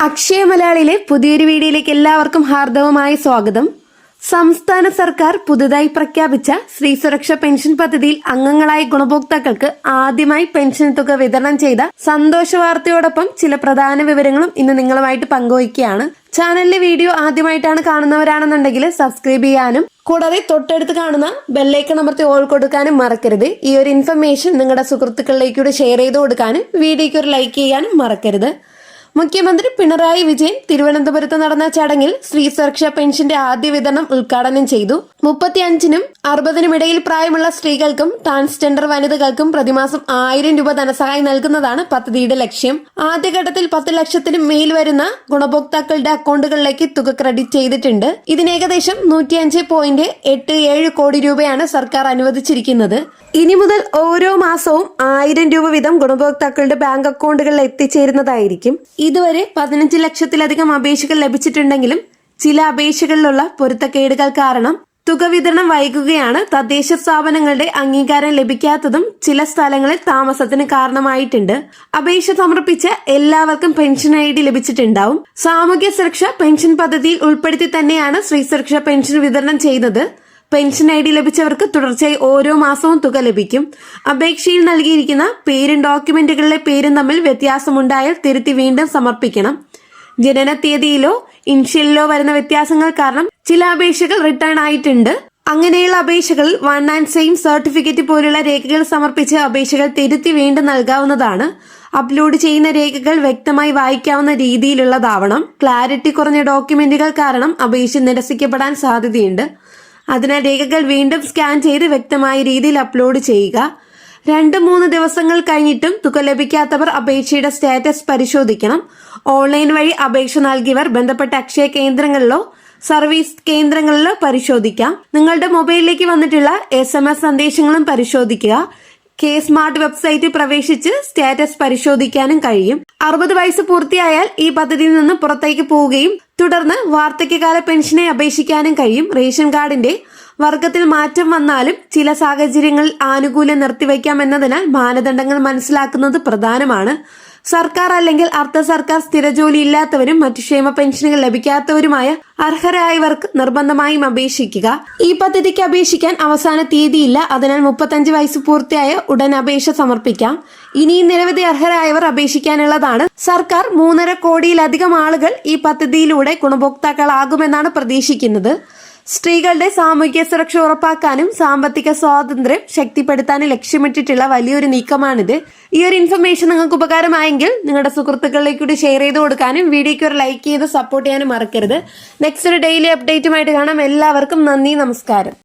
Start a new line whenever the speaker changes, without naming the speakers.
അക്ഷയ മലയാളിയിലെ പുതിയൊരു വീഡിയോയിലേക്ക് എല്ലാവർക്കും ഹാർദവമായ സ്വാഗതം. സംസ്ഥാന സർക്കാർ പുതുതായി പ്രഖ്യാപിച്ച സ്ത്രീ സുരക്ഷാ പെൻഷൻ പദ്ധതിയിൽ അംഗങ്ങളായ ഗുണഭോക്താക്കൾക്ക് ആദ്യമായി പെൻഷൻ തുക വിതരണം ചെയ്ത സന്തോഷ വാർത്തയോടൊപ്പം ചില പ്രധാന വിവരങ്ങളും ഇന്ന് നിങ്ങളുമായിട്ട് പങ്കുവയ്ക്കുകയാണ്. ചാനലിലെ വീഡിയോ ആദ്യമായിട്ടാണ് കാണുന്നവരാണെന്നുണ്ടെങ്കിൽ സബ്സ്ക്രൈബ് ചെയ്യാനും കൂടാതെ തൊട്ടടുത്ത് കാണുന്ന ബെല്ലൈക്കൺ അമർത്തി ഓൾ കൊടുക്കാനും മറക്കരുത്. ഈ ഒരു ഇൻഫർമേഷൻ നിങ്ങളുടെ സുഹൃത്തുക്കളിലേക്കൂടെ ഷെയർ ചെയ്ത് കൊടുക്കാനും വീഡിയോയ്ക്ക് ഒരു ലൈക്ക് ചെയ്യാനും മറക്കരുത്. മുഖ്യമന്ത്രി പിണറായി വിജയൻ തിരുവനന്തപുരത്ത് നടന്ന ചടങ്ങിൽ സ്ത്രീ സുരക്ഷാ പെൻഷന്റെ ആദ്യ വിതരണം ഉദ്ഘാടനം ചെയ്തു. 35-നും 60-നും ഇടയിൽ പ്രായമുള്ള സ്ത്രീകൾക്കും ട്രാൻസ്ജെൻഡർ വനിതകൾക്കും പ്രതിമാസം 1000 രൂപ ധനസഹായം നൽകുന്നതാണ് പദ്ധതിയുടെ ലക്ഷ്യം. ആദ്യഘട്ടത്തിൽ 10 ലക്ഷത്തിനും മേൽ വരുന്ന ഗുണഭോക്താക്കളുടെ അക്കൗണ്ടുകളിലേക്ക് തുക ക്രെഡിറ്റ് ചെയ്തിട്ടുണ്ട്. ഇതിന് ഏകദേശം 105.87 കോടി രൂപയാണ് സർക്കാർ അനുവദിച്ചിരിക്കുന്നത്. ഇനി മുതൽ ഓരോ മാസവും 1000 രൂപ വീതം ഗുണഭോക്താക്കളുടെ ബാങ്ക് അക്കൗണ്ടുകളിൽ എത്തിച്ചേരുന്നതായിരിക്കും. ഇതുവരെ 15 ലക്ഷത്തിലധികം അപേക്ഷകൾ ലഭിച്ചിട്ടുണ്ടെങ്കിലും ചില അപേക്ഷകളിലുള്ള പൊരുത്തക്കേടുകൾ കാരണം തുക വിതരണം വൈകുകയാണ്. തദ്ദേശ സ്ഥാപനങ്ങളുടെ അംഗീകാരം ലഭിക്കാത്തതും ചില സ്ഥലങ്ങളിൽ താമസത്തിന് കാരണമായിട്ടുണ്ട്. അപേക്ഷ സമർപ്പിച്ച എല്ലാവർക്കും പെൻഷൻ ID ലഭിച്ചിട്ടുണ്ടാവും. സാമൂഹ്യ സുരക്ഷാ പെൻഷൻ പദ്ധതിയിൽ ഉൾപ്പെടുത്തി തന്നെയാണ് സ്ത്രീ സുരക്ഷാ പെൻഷൻ വിതരണം ചെയ്യുന്നത്. പെൻഷൻ ID ലഭിച്ചവർക്ക് തുടർച്ചയായി ഓരോ മാസവും തുക ലഭിക്കും. അപേക്ഷയിൽ നൽകിയിരിക്കുന്ന പേരും ഡോക്യുമെന്റുകളിലെ പേരും തമ്മിൽ വ്യത്യാസമുണ്ടായാൽ തിരുത്തി വീണ്ടും സമർപ്പിക്കണം. ജനന തീയതിയിലോ ഇൻഷ്യലിലോ വരുന്ന വ്യത്യാസങ്ങൾ കാരണം ചില അപേക്ഷകൾ റിട്ടേൺ ആയിട്ടുണ്ട്. അങ്ങനെയുള്ള അപേക്ഷകളിൽ 1 and same സർട്ടിഫിക്കറ്റ് പോലുള്ള രേഖകൾ സമർപ്പിച്ച് അപേക്ഷകൾ തിരുത്തി വീണ്ടും നൽകാവുന്നതാണ്. അപ്ലോഡ് ചെയ്യുന്ന രേഖകൾ വ്യക്തമായി വായിക്കാവുന്ന രീതിയിലുള്ളതാവണം. ക്ലാരിറ്റി കുറഞ്ഞ ഡോക്യുമെന്റുകൾ കാരണം അപേക്ഷ നിരസിക്കപ്പെടാൻ സാധ്യതയുണ്ട്. അതിനാൽ രേഖകൾ വീണ്ടും സ്കാൻ ചെയ്ത് വ്യക്തമായ രീതിയിൽ അപ്ലോഡ് ചെയ്യുക. 2-3 ദിവസങ്ങൾ കഴിഞ്ഞിട്ടും തുക ലഭിക്കാത്തവർ അപേക്ഷയുടെ സ്റ്റാറ്റസ് പരിശോധിക്കണം. ഓൺലൈൻ വഴി അപേക്ഷ നൽകിയവർ ബന്ധപ്പെട്ട അക്ഷയ കേന്ദ്രങ്ങളിലോ സർവീസ് കേന്ദ്രങ്ങളിലോ പരിശോധിക്കാം. നിങ്ങളുടെ മൊബൈലിലേക്ക് വന്നിട്ടുള്ള SMS സന്ദേശങ്ങളും പരിശോധിക്കുക. സ്മാർട്ട് വെബ്സൈറ്റിൽ പ്രവേശിച്ച് സ്റ്റാറ്റസ് പരിശോധിക്കാനും കഴിയും. 60 വയസ്സ് പൂർത്തിയായാൽ ഈ പദ്ധതിയിൽ നിന്ന് പുറത്തേക്ക് പോവുകയും തുടർന്ന് വാർദ്ധക്യകാല പെൻഷനെ അപേക്ഷിക്കാനും കഴിയും. റേഷൻ കാർഡിന്റെ വർഗത്തിൽ മാറ്റം വന്നാലും ചില സാഹചര്യങ്ങളിൽ ആനുകൂല്യം നിർത്തിവെക്കാം എന്നതിനാൽ മാനദണ്ഡങ്ങൾ മനസ്സിലാക്കുന്നത് പ്രധാനമാണ്. സർക്കാർ അല്ലെങ്കിൽ അർദ്ധ സർക്കാർ സ്ഥിര ജോലി ഇല്ലാത്തവരും മറ്റു ക്ഷേമ പെൻഷനുകൾ ലഭിക്കാത്തവരുമായ അർഹരായവർക്ക് നിർബന്ധമായും അപേക്ഷിക്കുക. ഈ പദ്ധതിക്ക് അപേക്ഷിക്കാൻ അവസാന തീയതിയില്ല. അതിനാൽ 35 വയസ്സ് പൂർത്തിയായ ഉടൻ അപേക്ഷ സമർപ്പിക്കാം. ഇനിയും നിരവധി അർഹരായവർ അപേക്ഷിക്കാനുള്ളതാണ്. സർക്കാർ 3.5 കോടിയിലധികം ആളുകൾ ഈ പദ്ധതിയിലൂടെ ഗുണഭോക്താക്കളാകുമെന്നാണ് പ്രതീക്ഷിക്കുന്നത്. സ്ത്രീകളുടെ സാമൂഹിക സുരക്ഷ ഉറപ്പാക്കാനും സാമ്പത്തിക സ്വാതന്ത്ര്യം ശക്തിപ്പെടുത്താനും ലക്ഷ്യമിട്ടിട്ടുള്ള വലിയൊരു നീക്കമാണിത്. ഈ ഒരു ഇൻഫർമേഷൻ നിങ്ങൾക്ക് ഉപകാരമായെങ്കിൽ നിങ്ങളുടെ സുഹൃത്തുക്കളിലേക്ക് കൂടി ഷെയർ ചെയ്ത് കൊടുക്കാനും വീഡിയോയ്ക്ക് ഒരു ലൈക്ക് ചെയ്ത് സപ്പോർട്ട് ചെയ്യാനും മറക്കരുത്. നെക്സ്റ്റ് ഒരു ഡെയിലി അപ്ഡേറ്റുമായിട്ട് കാണാം. എല്ലാവർക്കും നന്ദി, നമസ്കാരം.